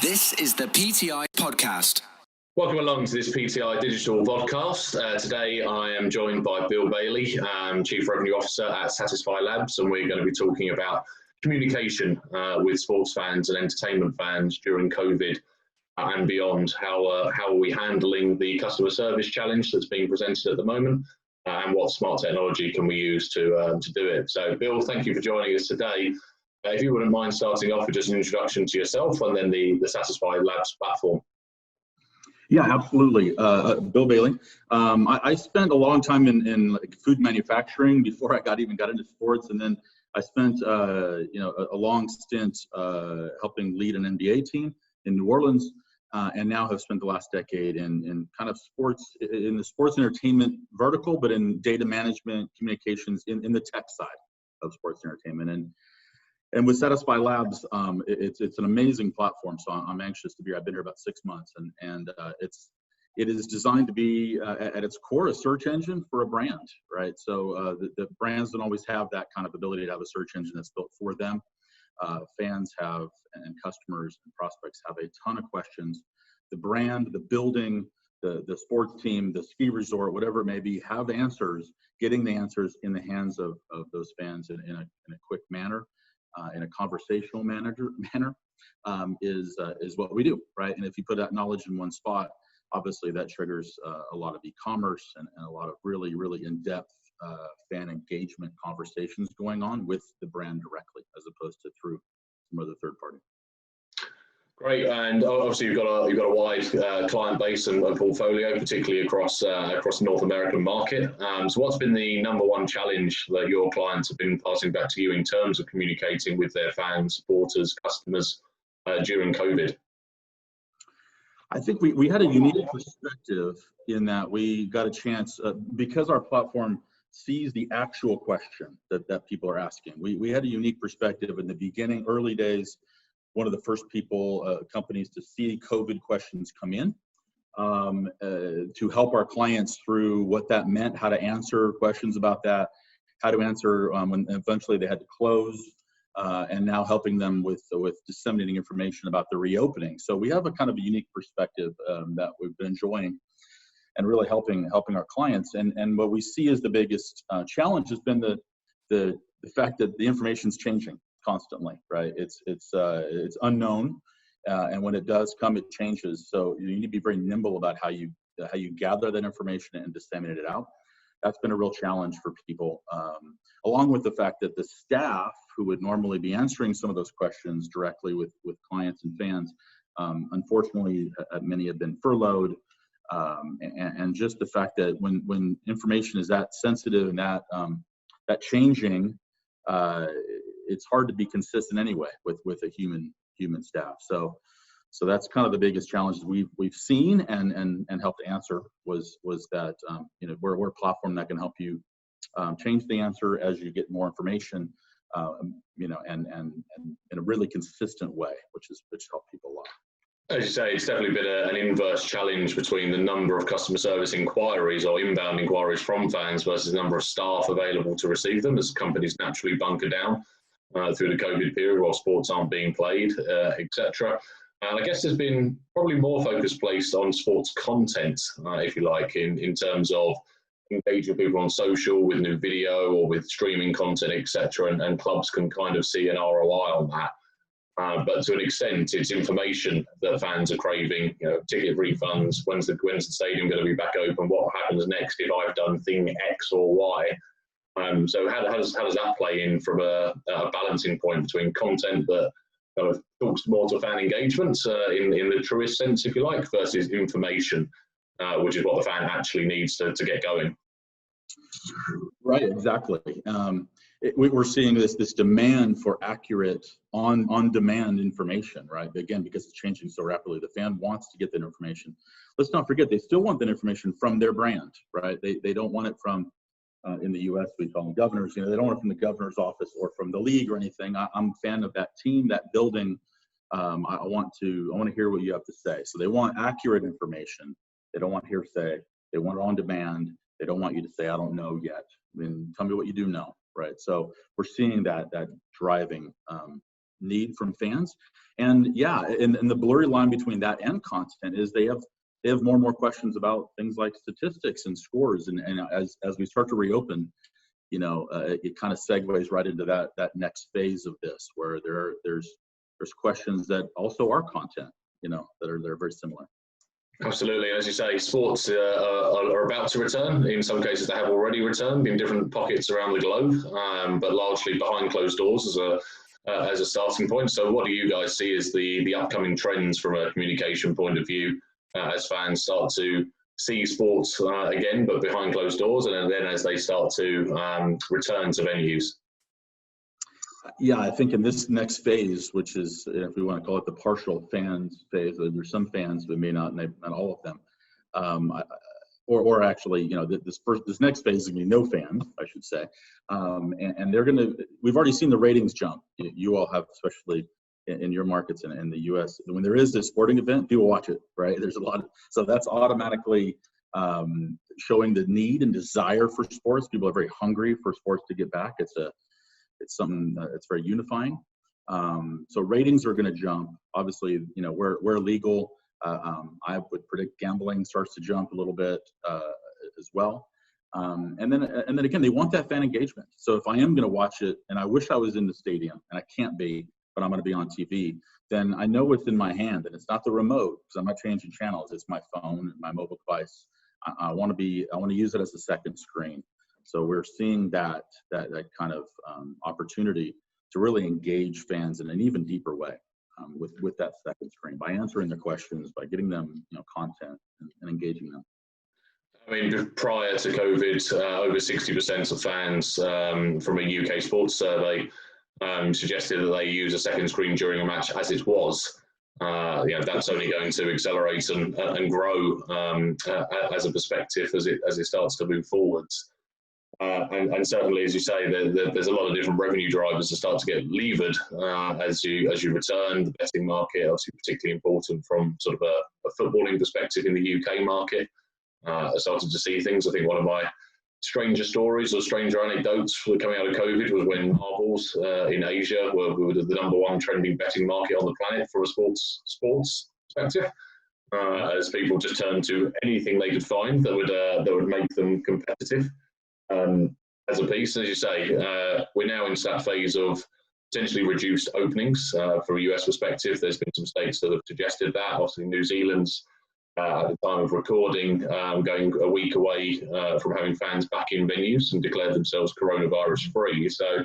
This is the PTI podcast. Welcome along to this PTI digital podcast. Today I am joined by Bill Bailey, Chief Revenue Officer at Satisfi Labs, and we're going to be talking about communication with sports fans and entertainment fans during COVID and beyond. How are we handling the customer service challenge that's being presented at the moment, and what smart technology can we use to do it? So, Bill, thank you for joining us today. If you wouldn't mind starting off with just an introduction to yourself and then the Satisfi Labs platform. Yeah, absolutely. Bill Bailey. I spent a long time in food manufacturing before I got into sports, and then I spent a long stint helping lead an NBA team in New Orleans, and now have spent the last decade in kind of sports, in the sports entertainment vertical, but in data management, communications in the tech side of sports entertainment. And with Satisfi Labs, it's an amazing platform. So I'm anxious to be here. I've been here about 6 months, and it is designed to be at its core a search engine for a brand, right? So the brands don't always have that kind of ability to have a search engine that's built for them. Fans have, and customers and prospects have a ton of questions. The brand, the building, the sports team, the ski resort, whatever it may be, have answers. Getting the answers in the hands of those fans in a quick manner. In a conversational manner is what we do, right? And if you put that knowledge in one spot, obviously that triggers a lot of e-commerce and a lot of really, really in-depth fan engagement conversations going on with the brand directly, as opposed to through some other third party. Great, and obviously you've got a wide client base and portfolio, particularly across the North American market. So what's been the number one challenge that your clients have been passing back to you in terms of communicating with their fans, supporters, customers during COVID? I think we had a unique perspective in that we got a chance, because our platform sees the actual question that people are asking. We had a unique perspective in the beginning, early days. One of the first companies to see COVID questions come in, to help our clients through what that meant, how to answer questions about that, how to answer when eventually they had to close, and now helping them with disseminating information about the reopening. So we have a kind of a unique perspective that we've been enjoying and really helping our clients. And what we see as the biggest challenge has been the fact that the information's changing constantly, right? It's unknown, and when it does come, it changes. So you need to be very nimble about how you gather that information and disseminate it out. That's been a real challenge for people, along with the fact that the staff who would normally be answering some of those questions directly with clients and fans, unfortunately, many have been furloughed, and just the fact that when information is that sensitive and that changing, it's hard to be consistent anyway with a human staff. So that's kind of the biggest challenges we've seen and helped to answer was that we're a platform that can help you change the answer as you get more information, and in a really consistent way, which helped people a lot. As you say, it's definitely been an inverse challenge between the number of customer service inquiries or inbound inquiries from fans versus the number of staff available to receive them, as companies naturally bunker down through the COVID period while sports aren't being played, etc. And I guess there's been probably more focus placed on sports content, if you like, in terms of engaging people on social with new video or with streaming content, etc. And clubs can kind of see an ROI on that. But to an extent, it's information that fans are craving. Ticket refunds. When's the stadium going to be back open? What happens next if I've done thing X or Y? So how does that play in from a balancing point between content that kind of talks more to fan engagement in the truest sense, if you like, versus information, which is what the fan actually needs to get going? Right, exactly. We're seeing this demand for accurate, on-demand information, right? Again, because it's changing so rapidly, the fan wants to get that information. Let's not forget, they still want that information from their brand, right? They don't want it from, in the U.S., we call them governors. They don't want it from the governor's office or from the league or anything. I'm a fan of that team, that building. I want to hear what you have to say. So they want accurate information. They don't want hearsay. They want it on demand. They don't want you to say, I don't know yet. I mean, tell me what you do know, right? So we're seeing that driving need from fans. And yeah, and the blurry line between that and content is they have more and more questions about things like statistics and scores. And as we start to reopen, it kind of segues right into that next phase of this, where there's questions that also are content, that are very similar. Absolutely. As you say, sports are about to return. In some cases, they have already returned in different pockets around the globe, but largely behind closed doors as a starting point. So what do you guys see as the upcoming trends from a communication point of view as fans start to see sports again, but behind closed doors, and then as they start to return to venues? Yeah, I think in this next phase, which is, if we want to call it the partial fans phase, there's some fans, but may not all of them, or actually, this next phase is going to be no fans, I should say, and we've already seen the ratings jump. You all have, especially in your markets and in the U.S. When there is this sporting event, people watch it, right? There's a lot so that's automatically showing the need and desire for sports. People are very hungry for sports to get back. It's something that's very unifying. So ratings are going to jump. Obviously, where legal, I would predict gambling starts to jump a little bit as well. And then again, they want that fan engagement. So if I am going to watch it, and I wish I was in the stadium, and I can't be, but I'm going to be on TV, then I know what's in my hand, and it's not the remote, because I'm not changing channels. It's my phone, my mobile device. I want to use it as a second screen. So we're seeing that kind of opportunity to really engage fans in an even deeper way with that second screen, by answering their questions, by getting them content and engaging them. I mean, prior to COVID, over 60% of fans from a UK sports survey suggested that they use a second screen during a match as it was. That's only going to accelerate and grow as a perspective as it starts to move forwards. And certainly, as you say, there's a lot of different revenue drivers that start to get levered as you return. The betting market, obviously particularly important from sort of a footballing perspective in the UK market. I started to see things. I think one of my stranger stories or stranger anecdotes coming out of COVID was when marbles in Asia were the #1 trending betting market on the planet from a sports perspective. As people just turned to anything they could find that would make them competitive. As a piece, as you say, we're now in that phase of potentially reduced openings from a US perspective. There's been some states that have suggested that. Obviously, New Zealand's at the time of recording going a week away from having fans back in venues and declared themselves coronavirus free. So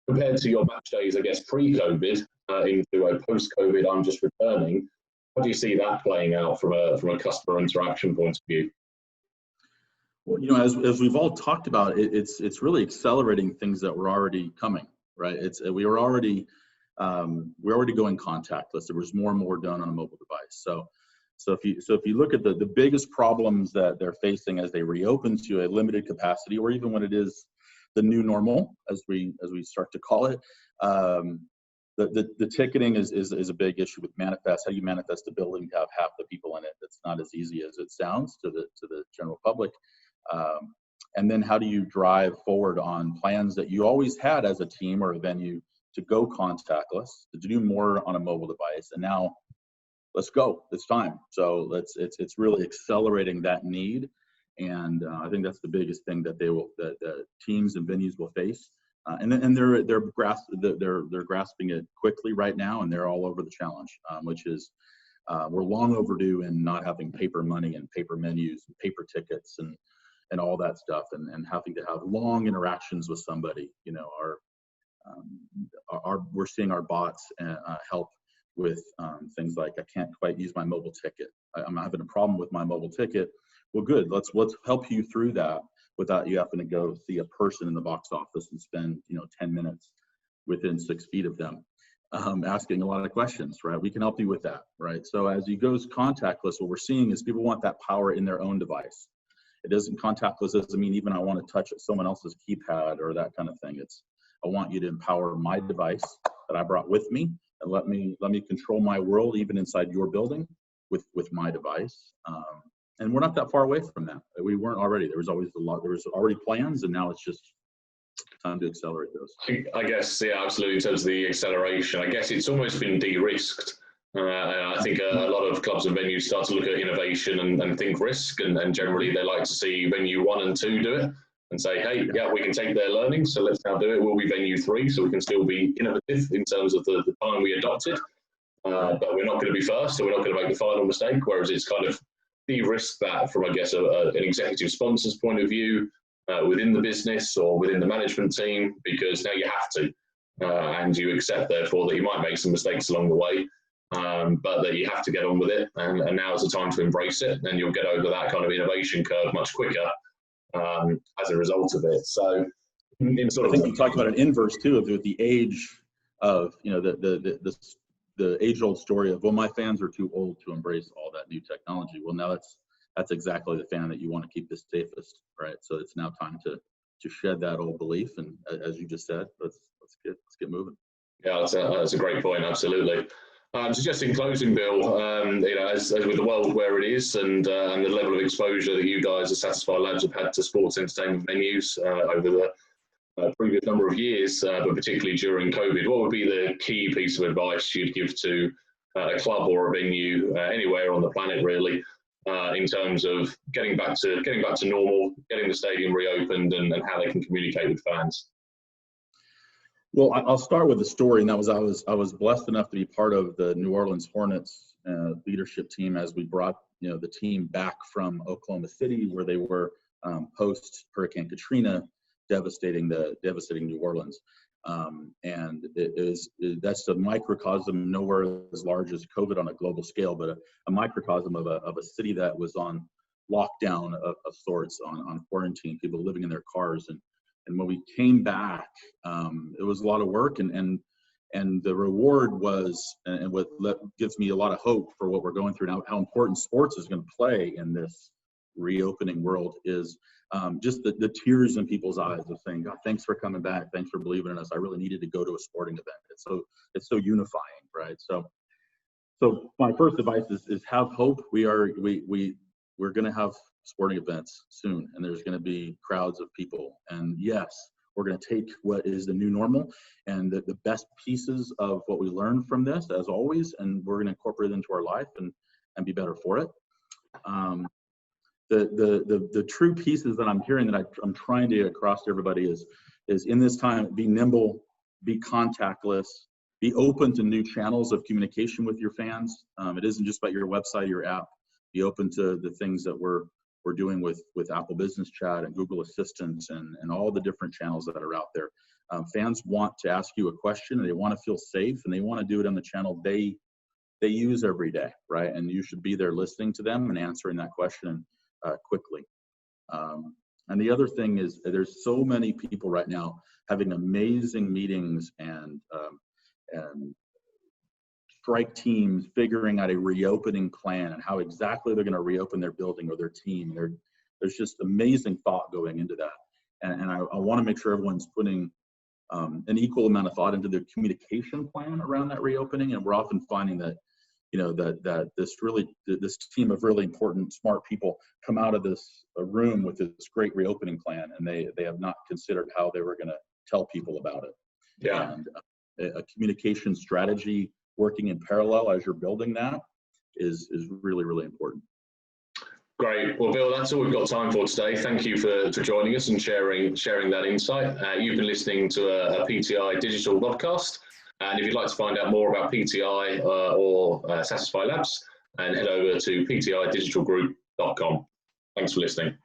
compared to your match days, I guess, pre-COVID into a post-COVID, I'm just returning, how do you see that playing out from a customer interaction point of view? Well, as we've all talked about, it's really accelerating things that were already coming, right? We were already going contactless. There was more and more done on a mobile device. So if you look at the biggest problems that they're facing as they reopen to a limited capacity, or even when it is the new normal, as we start to call it, the ticketing is a big issue with manifest. How you manifest a building to have half the people in it? That's not as easy as it sounds to the general public. And then how do you drive forward on plans that you always had as a team or a venue to go contactless, to do more on a mobile device, and now let's go, it's time. So it's really accelerating that need, and I think that's the biggest thing that that teams and venues will face. And they're grasping it quickly right now, and they're all over the challenge, which is we're long overdue in not having paper money and paper menus and paper tickets and all that stuff, and having to have long interactions with somebody. We're seeing our bots help with things like, I can't quite use my mobile ticket. I'm having a problem with my mobile ticket. Well, good. Let's help you through that without you having to go see a person in the box office and spend 10 minutes within 6 feet of them asking a lot of questions, right? We can help you with that, right? So as you go contactless, what we're seeing is people want that power in their own device. Contactless doesn't mean even I want to touch someone else's keypad or that kind of thing. It's, I want you to empower my device that I brought with me, and let me control my world even inside your building with my device. And we're not that far away from that. We weren't already. There was already plans, and now it's just time to accelerate those. I guess, yeah, absolutely. In terms of the acceleration, I guess it's almost been de-risked. I think a lot of clubs and venues start to look at innovation and think risk, and generally they like to see venue 1 and 2 do it and say, hey, yeah, we can take their learnings, so let's now do it. We'll be venue 3, so we can still be innovative in terms of the time we adopted, but we're not going to be first, so we're not going to make the final mistake, whereas it's kind of de-risk that from, I guess, an executive sponsor's point of view within the business or within the management team, because now you have to, and you accept, therefore, that you might make some mistakes along the way, but that you have to get on with it, and now is the time to embrace it, and you'll get over that kind of innovation curve much quicker as a result of it. So, in sort of, I think you talked about an inverse too of the age of, you know, the age-old story of, well, my fans are too old to embrace all that new technology. Well, now that's exactly the fan that you want to keep the safest, right? So it's now time to shed that old belief, and as you just said, let's get moving. Yeah, that's a great point. Absolutely. So just in closing, Bill, you know, as with the world where it is, and the level of exposure that you guys at Satisfi Labs have had to sports entertainment venues over the previous number of years, but particularly during COVID, what would be the key piece of advice you'd give to a club or a venue anywhere on the planet, really, in terms of getting back to normal, getting the stadium reopened, and how they can communicate with fans? Well, I'll start with the story, and that was I was blessed enough to be part of the New Orleans Hornets leadership team as we brought, you know, the team back from Oklahoma City, where they were post Hurricane Katrina, devastating New Orleans, and that's a microcosm, nowhere as large as COVID on a global scale, but a microcosm of a city that was on lockdown of sorts, on quarantine, people living in their cars. And when we came back, it was a lot of work, and the reward was, and what gives me a lot of hope for what we're going through now, how important sports is going to play in this reopening world, is just the tears in people's eyes of saying, God, thanks for coming back, thanks for believing in us. I really needed to go to a sporting event. It's so unifying, right? So my first advice is have hope. We're going to have sporting events soon, and there's going to be crowds of people, and yes, we're going to take what is the new normal and the best pieces of what we learned from this, as always, and we're going to incorporate it into our life and be better for it. The true pieces that I'm hearing that I'm trying to get across to everybody is in this time, be nimble, be contactless, be open to new channels of communication with your fans. It isn't just about your website, your app. Be open to the things that we're doing with Apple Business Chat and Google Assistant and all the different channels that are out there. Fans want to ask you a question, and they want to feel safe, and they want to do it on the channel they use every day, right? And you should be there listening to them and answering that question quickly. And the other thing is, there's so many people right now having amazing meetings and strike teams figuring out a reopening plan and how exactly they're going to reopen their building or their team. There's just amazing thought going into that. And I want to make sure everyone's putting an equal amount of thought into their communication plan around that reopening. And we're often finding that, you know, that this team of really important, smart people come out of this room with this great reopening plan, and they have not considered how they were going to tell people about it. Yeah. And a communication strategy working in parallel as you're building that is really, really important. Great. Well, Bill, that's all we've got time for today. Thank you for joining us and sharing that insight. You've been listening to a PTI digital podcast. And if you'd like to find out more about PTI or Satisfi Labs, and head over to ptidigitalgroup.com. Thanks for listening.